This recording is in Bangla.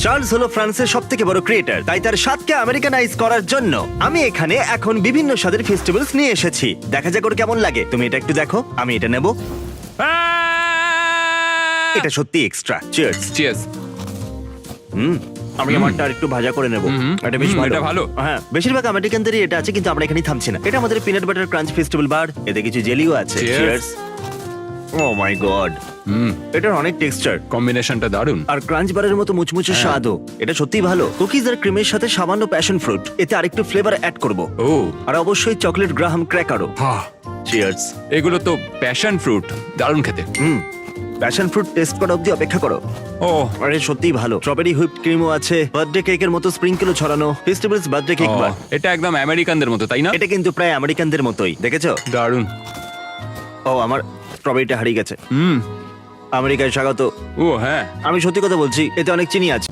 চার্লস হলো ফ্রান্সের সবথেকে বড় ক্রিয়েটর, তাই তার স্বাদকে আমেরিকানাইজ করার জন্য আমি এখানে এখন বিভিন্ন স্বাদের ফেস্টিভ্যালস নিয়ে এসেছি। দেখা যাক ওর কেমন লাগে। তুমি এটা একটু দেখো, আমি এটা নেব। এটা সত্যি এক্সট্রা। চিয়ার্স। চিয়ার্স। আমি আমারটা আর একটু ভাজা করে নেব। এটা বেশ ভালো। এটা ভালো। হ্যাঁ, বেশিরভাগ আমেরিকানদেরই এটা আছে, কিন্তু আমরা এখানেই থামছি না। এটা আমাদের পিনাট বাটার ক্রাঞ্চ ফেস্টিভ্যাল বার। এতে কিছু জেলিও আছে। Cheers. চিয়ার্স। ও মাই গড, এটার অনেক টেক্সচার কম্বিনেশনটা দারুণ। আর ক্রাঞ্চ বারের মতো মুচমুচে স্বাদও। এটা সত্যিই ভালো। কুকিজ আর ক্রিমের সাথে সামান্য প্যাশন ফ্রুট, এতে আরেকটু ফ্লেভার অ্যাড করব। ও আর অবশ্যই চকলেট গ্রাহাম ক্র্যাকারও। চিয়ার্স। এগুলো তো প্যাশন ফ্রুট, দারুণ খেতে। প্যাশন ফ্রুট টেস্ট করা অবধি অপেক্ষা করো। ও আরে সত্যিই ভালো। স্ট্রবেরি হুইপ ক্রিমও আছে, বার্থডে কেকের মতো স্প্রিংকেলও ছড়ানো। ফেস্টিভ্যালস বার্থডে কেক বার। এটা একদম আমেরিকানদের মতো, তাই না? এটা কিন্তু প্রায় আমেরিকানদের মতোই, দেখেছো? দারুণ। ও, আমার স্ট্রবেরিটা হারিয়ে গেছে। আমেরিকায় স্বাগত। ও হ্যাঁ, আমি সত্যি কথা বলছি, এতে অনেক চিনি আছে।